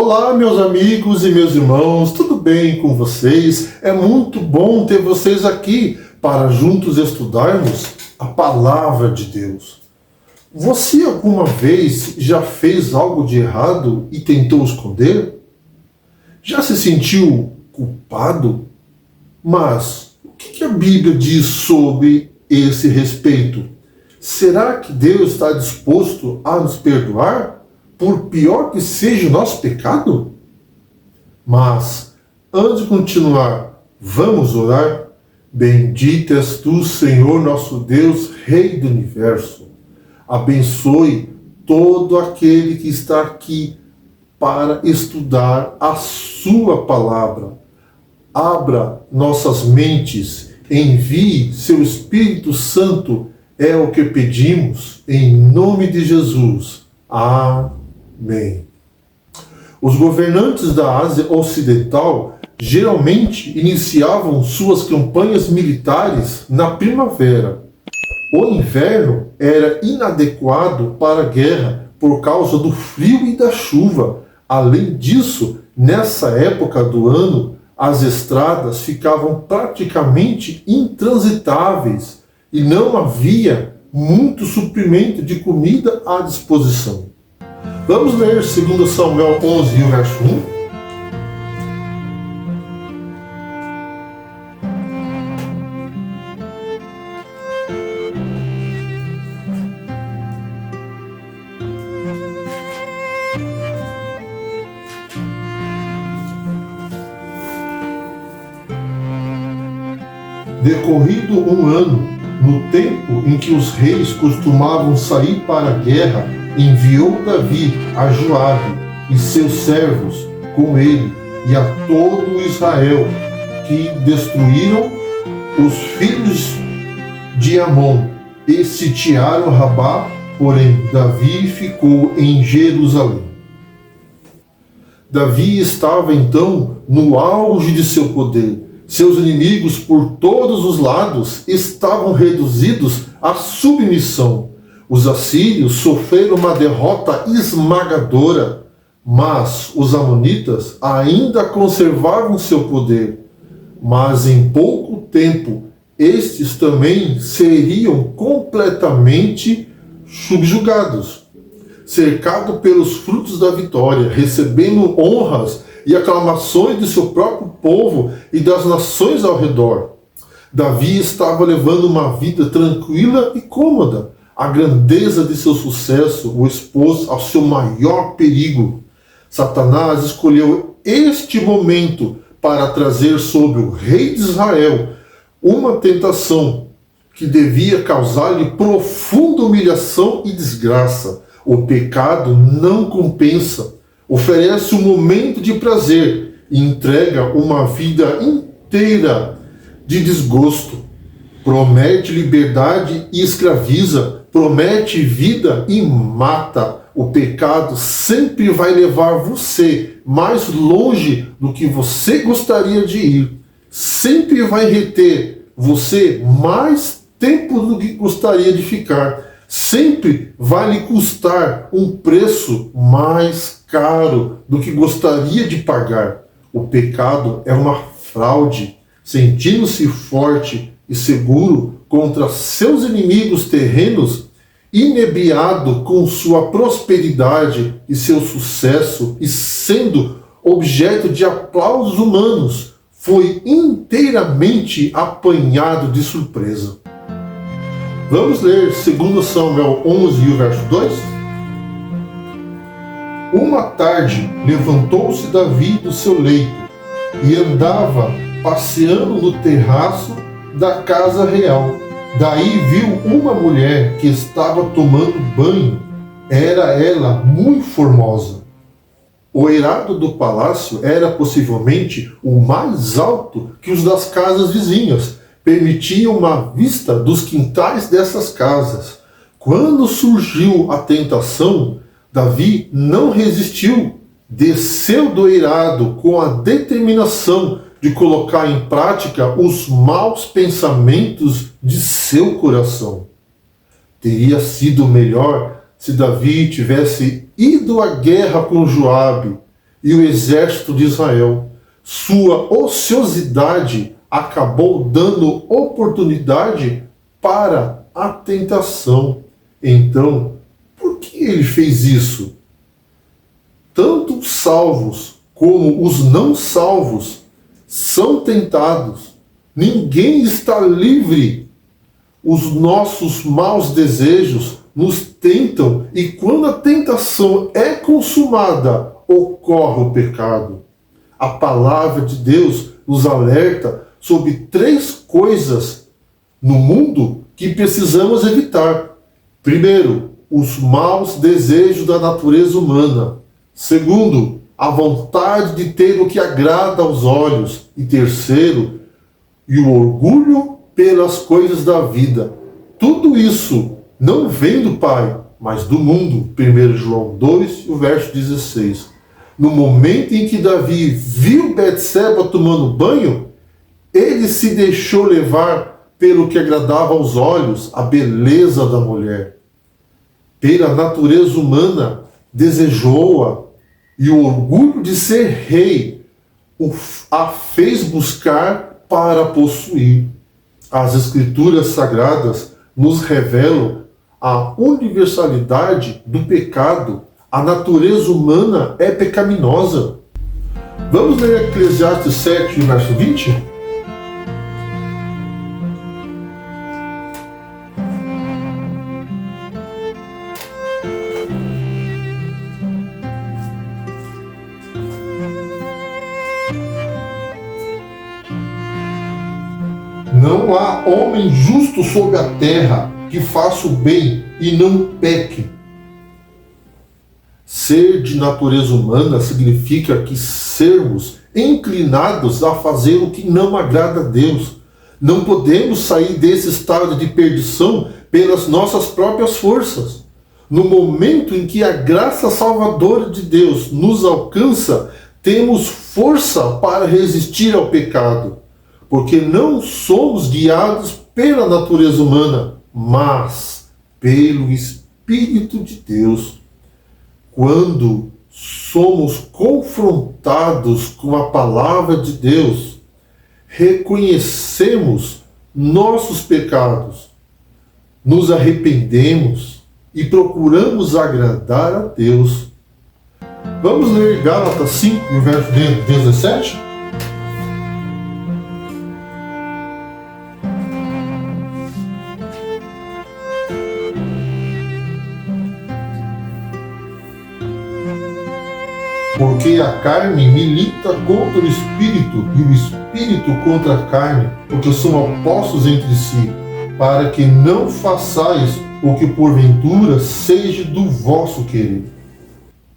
Olá, meus amigos e meus irmãos, tudo bem com vocês? É muito bom ter vocês aqui para juntos estudarmos a Palavra de Deus. Você alguma vez já fez algo de errado e tentou esconder? Já se sentiu culpado? Mas o que a Bíblia diz sobre esse respeito? Será que Deus está disposto a nos perdoar, por pior que seja o nosso pecado? Mas, antes de continuar, vamos orar. Bendito és tu, Senhor nosso Deus, Rei do Universo. Abençoe todo aquele que está aqui para estudar a sua palavra. Abra nossas mentes, envie seu Espírito Santo, é o que pedimos, em nome de Jesus. Amém. Os governantes da Ásia Ocidental geralmente iniciavam suas campanhas militares na primavera. O inverno era inadequado para a guerra por causa do frio e da chuva. Além disso, nessa época do ano, as estradas ficavam praticamente intransitáveis e não havia muito suprimento de comida à disposição. Vamos ler 2 Samuel 11, verso 1. Decorrido um ano, no tempo em que os reis costumavam sair para a guerra, enviou Davi a Joabe e seus servos com ele e a todo Israel, que destruíram os filhos de Amon e sitiaram Rabá, porém Davi ficou em Jerusalém. Davi estava então no auge de seu poder. Seus inimigos por todos os lados estavam reduzidos à submissão. Os assírios sofreram uma derrota esmagadora, mas os amonitas ainda conservavam seu poder. Mas em pouco tempo, estes também seriam completamente subjugados. Cercado pelos frutos da vitória, recebendo honras e aclamações de seu próprio povo e das nações ao redor, Davi estava levando uma vida tranquila e cômoda. A grandeza de seu sucesso o expôs ao seu maior perigo. Satanás escolheu este momento para trazer sobre o rei de Israel uma tentação que devia causar-lhe profunda humilhação e desgraça. O pecado não compensa, oferece um momento de prazer e entrega uma vida inteira de desgosto. Promete liberdade e escraviza, promete vida e mata. O pecado sempre vai levar você mais longe do que você gostaria de ir. Sempre vai reter você mais tempo do que gostaria de ficar. Sempre vai lhe custar um preço mais caro do que gostaria de pagar. O pecado é uma fraude. Sentindo-se forte e seguro contra seus inimigos terrenos, inebriado com sua prosperidade e seu sucesso e sendo objeto de aplausos humanos, foi inteiramente apanhado de surpresa. Vamos ler 2 Samuel 11, verso 2? Uma tarde levantou-se Davi do seu leito e andava passeando no terraço da casa real. Daí viu uma mulher que estava tomando banho. Era ela muito formosa. O eirado do palácio era possivelmente o mais alto que os das casas vizinhas. Permitia uma vista dos quintais dessas casas. Quando surgiu a tentação, Davi não resistiu. Desceu do eirado com a determinação de colocar em prática os maus pensamentos de seu coração. Teria sido melhor se Davi tivesse ido à guerra com Joabe, e o exército de Israel. Sua ociosidade acabou dando oportunidade para a tentação. Então, por que ele fez isso? Tanto os salvos como os não salvos são tentados. Ninguém está livre. Os nossos maus desejos nos tentam e quando a tentação é consumada, ocorre o pecado. A palavra de Deus nos alerta sobre 3 coisas no mundo que precisamos evitar. Primeiro, os maus desejos da natureza humana. Segundo, a vontade de ter o que agrada aos olhos. E terceiro, e o orgulho pelas coisas da vida. Tudo isso não vem do Pai, mas do mundo. 1 João 2, o verso 16. No momento em que Davi viu Betseba tomando banho, ele se deixou levar pelo que agradava aos olhos, a beleza da mulher. Pela natureza humana, desejou-a, e o orgulho de ser rei a fez buscar para possuir. As Escrituras Sagradas nos revelam a universalidade do pecado. A natureza humana é pecaminosa. Vamos ler Eclesiastes 7, verso 20? Não há homem justo sobre a terra que faça o bem e não peque. Ser de natureza humana significa que sermos inclinados a fazer o que não agrada a Deus. Não podemos sair desse estado de perdição pelas nossas próprias forças. No momento em que a graça salvadora de Deus nos alcança, temos força para resistir ao pecado. Porque não somos guiados pela natureza humana, mas pelo Espírito de Deus. Quando somos confrontados com a palavra de Deus, reconhecemos nossos pecados, nos arrependemos e procuramos agradar a Deus. Vamos ler Gálatas 5, no verso 17? Porque a carne milita contra o Espírito, e o Espírito contra a carne, porque são opostos entre si, para que não façais o que porventura seja do vosso querer.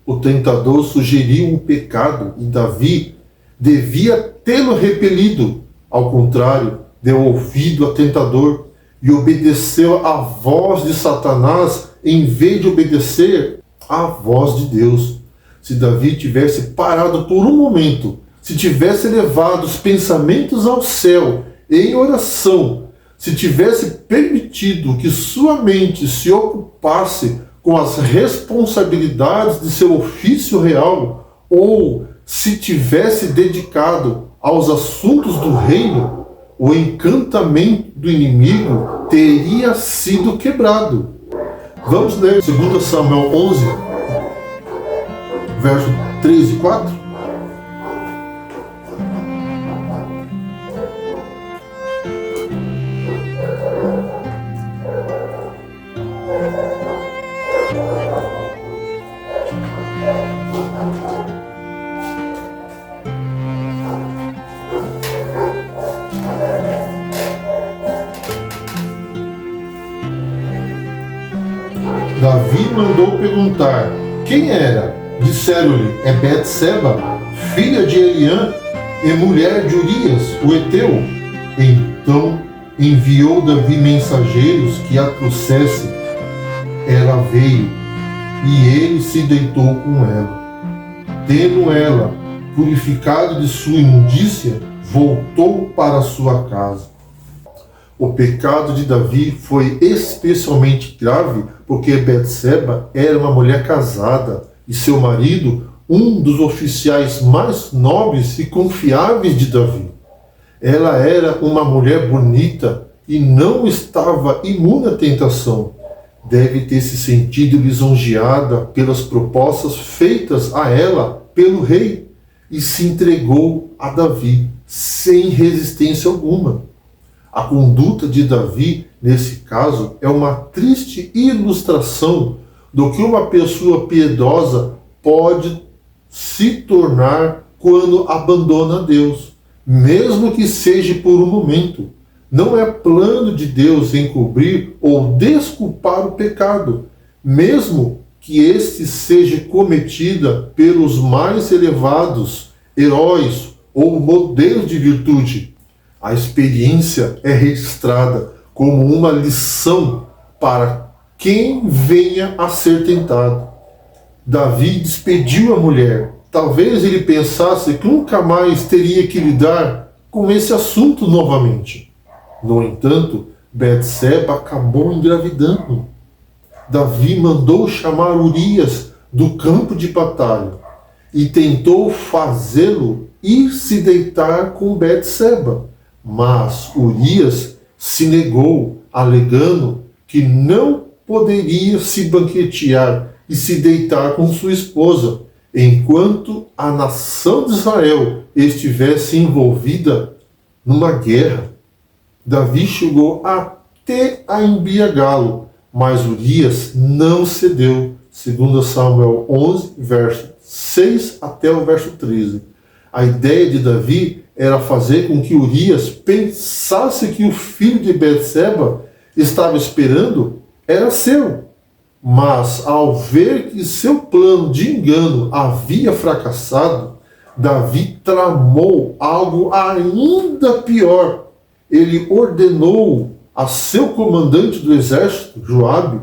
O tentador sugeriu um pecado, e Davi devia tê-lo repelido. Ao contrário, deu ouvido ao tentador e obedeceu à voz de Satanás, em vez de obedecer à voz de Deus. Se Davi tivesse parado por um momento, se tivesse elevado os pensamentos ao céu em oração, se tivesse permitido que sua mente se ocupasse com as responsabilidades de seu ofício real, ou se tivesse dedicado aos assuntos do reino, o encantamento do inimigo teria sido quebrado. Vamos ler 2 Samuel 11, verso 3 e 4. Davi mandou perguntar quem era. Disseram-lhe, é Betseba, filha de Eliã e mulher de Urias, o heteu. Então enviou Davi mensageiros que a trouxessem. Ela veio, e ele se deitou com ela. Tendo ela purificado de sua imundícia, voltou para sua casa. O pecado de Davi foi especialmente grave porque Betseba era uma mulher casada e seu marido um dos oficiais mais nobres e confiáveis de Davi. Ela era uma mulher bonita e não estava imune à tentação. Deve ter se sentido lisonjeada pelas propostas feitas a ela pelo rei e se entregou a Davi sem resistência alguma. A conduta de Davi, nesse caso, é uma triste ilustração do que uma pessoa piedosa pode se tornar quando abandona Deus, mesmo que seja por um momento. Não é plano de Deus encobrir ou desculpar o pecado, mesmo que este seja cometida pelos mais elevados heróis ou modelos de virtude. A experiência é registrada como uma lição para quem venha a ser tentado. Davi despediu a mulher. Talvez ele pensasse que nunca mais teria que lidar com esse assunto novamente. No entanto, Betseba acabou engravidando. Davi mandou chamar Urias do campo de batalha e tentou fazê-lo ir se deitar com Betseba. Mas Urias se negou, alegando que não poderia se banquetear e se deitar com sua esposa, enquanto a nação de Israel estivesse envolvida numa guerra. Davi chegou até a embriagá-lo, mas Urias não cedeu, segundo Samuel 11, verso 6 até o verso 13. A ideia de Davi era fazer com que Urias pensasse que o filho de Betseba estava esperando era seu. Mas, ao ver que seu plano de engano havia fracassado, Davi tramou algo ainda pior. Ele ordenou a seu comandante do exército, Joabe,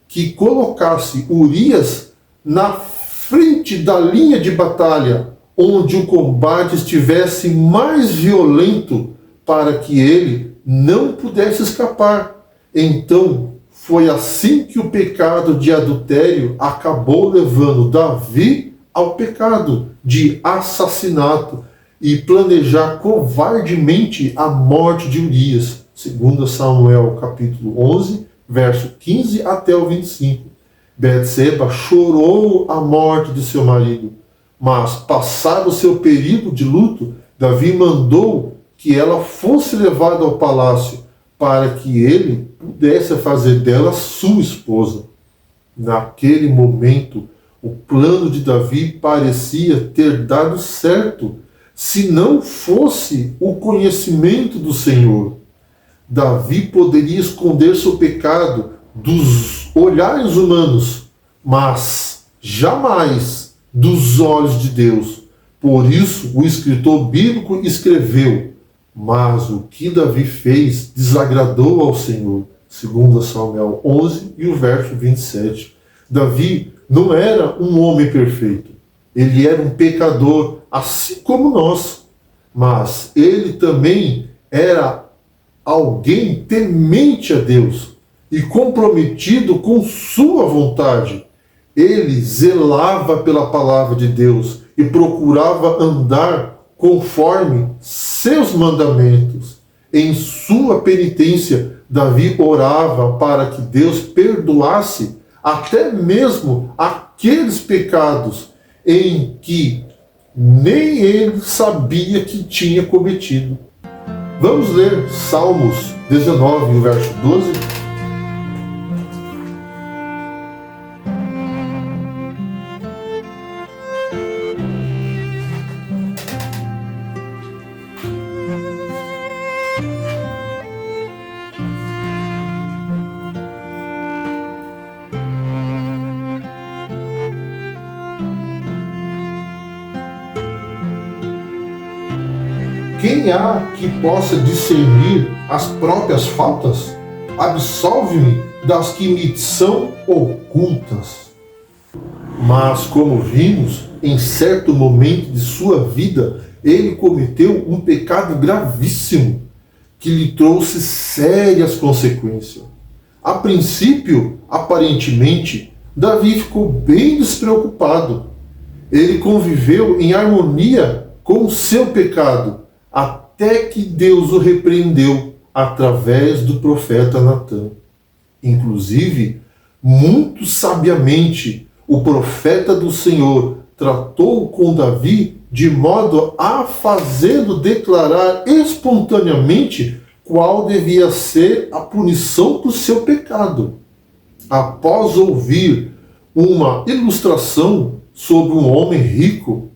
que colocasse Urias na frente da linha de batalha, onde o combate estivesse mais violento, para que ele não pudesse escapar. Então, foi assim que o pecado de adultério acabou levando Davi ao pecado de assassinato e planejar covardemente a morte de Urias, segundo Samuel capítulo 11, verso 15 até o 25. Betseba chorou a morte de seu marido, mas, passado o seu período de luto, Davi mandou que ela fosse levada ao palácio para que ele pudesse fazer dela sua esposa. Naquele momento, o plano de Davi parecia ter dado certo, se não fosse o conhecimento do Senhor. Davi poderia esconder seu pecado dos olhares humanos, mas jamais dos olhos de Deus. Por isso, o escritor bíblico escreveu: mas o que Davi fez desagradou ao Senhor, segundo Samuel 11 e o verso 27. Davi não era um homem perfeito. Ele era um pecador, assim como nós. Mas ele também era alguém temente a Deus e comprometido com sua vontade. Ele zelava pela palavra de Deus e procurava andar conforme seus mandamentos. Em sua penitência, Davi orava para que Deus perdoasse até mesmo aqueles pecados em que nem ele sabia que tinha cometido. Vamos ler Salmos 19, verso 12. Quem há que possa discernir as próprias faltas? Absolve-me das que me são ocultas. Mas, como vimos, em certo momento de sua vida, ele cometeu um pecado gravíssimo, que lhe trouxe sérias consequências. A princípio, aparentemente, Davi ficou bem despreocupado. Ele conviveu em harmonia com o seu pecado, até que Deus o repreendeu através do profeta Natã. Inclusive, muito sabiamente, o profeta do Senhor tratou com Davi de modo a fazê-lo declarar espontaneamente qual devia ser a punição por seu pecado. Após ouvir uma ilustração sobre um homem rico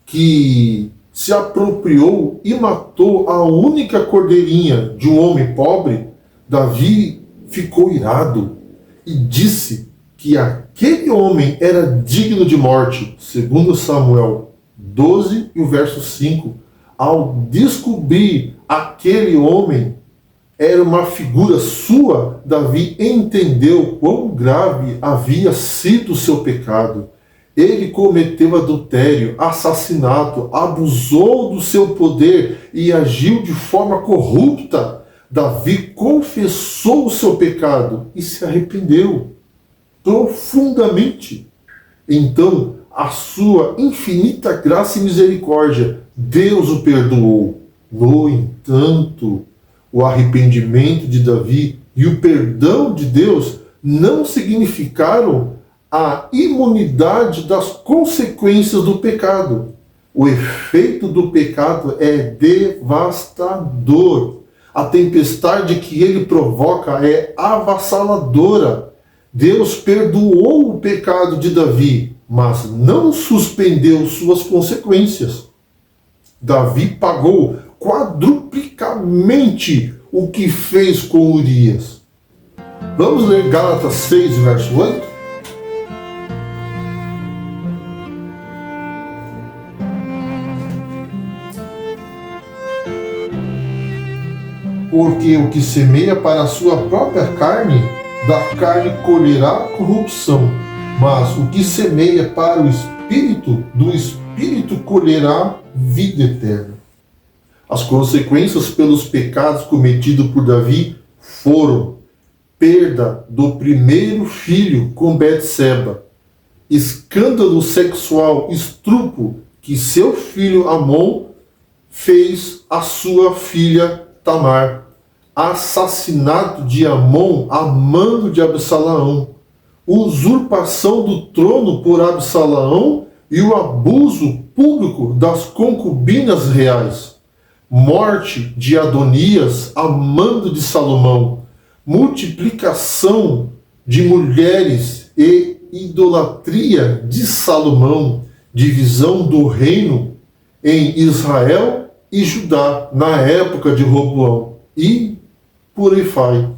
que se apropriou e matou a única cordeirinha de um homem pobre, Davi ficou irado e disse que aquele homem era digno de morte, segundo Samuel 12 e o verso 5. Ao descobrir aquele homem era uma figura sua, Davi entendeu quão grave havia sido o seu pecado. Ele cometeu adultério, assassinato, abusou do seu poder e agiu de forma corrupta. Davi confessou o seu pecado e se arrependeu profundamente. Então, a sua infinita graça e misericórdia, Deus o perdoou. No entanto, o arrependimento de Davi e o perdão de Deus não significaram a imunidade das consequências do pecado. O efeito do pecado é devastador. A tempestade que ele provoca é avassaladora. Deus perdoou o pecado de Davi, mas não suspendeu suas consequências. Davi pagou quadruplicamente o que fez com Urias. Vamos ler Gálatas 6, verso 8? Porque o que semeia para a sua própria carne, da carne colherá corrupção, mas o que semeia para o Espírito, do Espírito colherá vida eterna. As consequências pelos pecados cometidos por Davi foram perda do primeiro filho com Betseba, escândalo sexual estupro que seu filho Amon fez à sua filha Tamar, assassinato de Amon a mando de Absalão, usurpação do trono por Absalão e o abuso público das concubinas reais, morte de Adonias a mando de Salomão, multiplicação de mulheres e idolatria de Salomão, divisão do reino em Israel e Judá na época de Roboão, e por aí vai.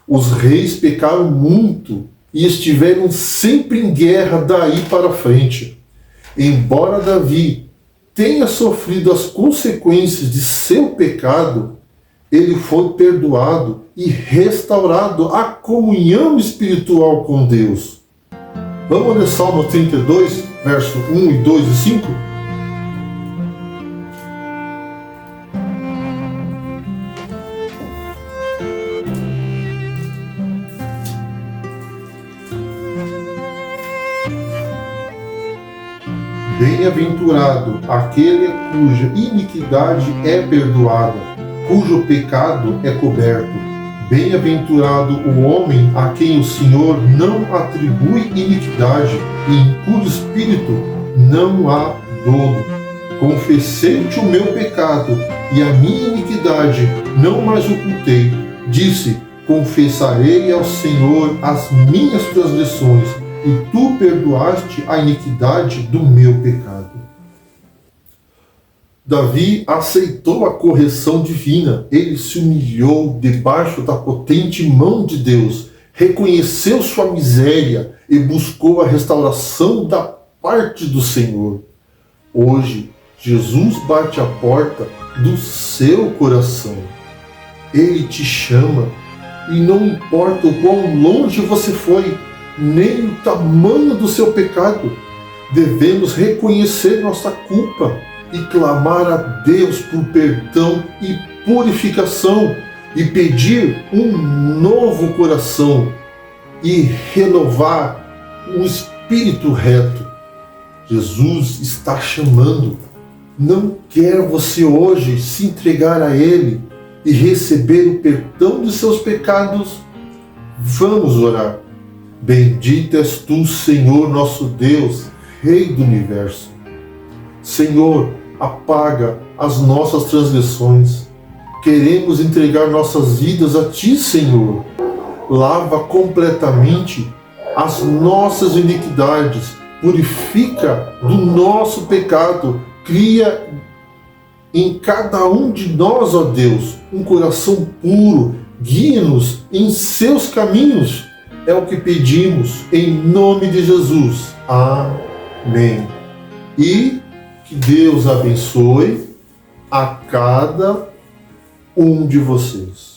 Os reis pecaram muito e estiveram sempre em guerra daí para frente. Embora Davi tenha sofrido as consequências de seu pecado, ele foi perdoado e restaurado a comunhão espiritual com Deus. Vamos ler Salmo 32, verso 1 e 2 e 5? Bem-aventurado aquele cuja iniquidade é perdoada, cujo pecado é coberto. Bem-aventurado o homem a quem o Senhor não atribui iniquidade e em cujo espírito não há dolo. Confessei-te o meu pecado e a minha iniquidade não mais ocultei. Disse, confessarei ao Senhor as minhas transgressões, e tu perdoaste a iniquidade do meu pecado. Davi aceitou a correção divina. Ele se humilhou debaixo da potente mão de Deus, reconheceu sua miséria e buscou a restauração da parte do Senhor. Hoje, Jesus bate à porta do seu coração. Ele te chama e não importa o quão longe você foi, nem o tamanho do seu pecado, devemos reconhecer nossa culpa e clamar a Deus por perdão e purificação e pedir um novo coração e renovar um espírito reto. Jesus está chamando. Não quer você hoje se entregar a Ele e receber o perdão de seus pecados? Vamos orar. Bendito és tu, Senhor nosso Deus, Rei do Universo. Senhor, apaga as nossas transgressões. Queremos entregar nossas vidas a Ti, Senhor. Lava completamente as nossas iniquidades. Purifica do nosso pecado. Cria em cada um de nós, ó Deus, um coração puro. Guie-nos em seus caminhos. É o que pedimos em nome de Jesus. Amém. E que Deus abençoe a cada um de vocês.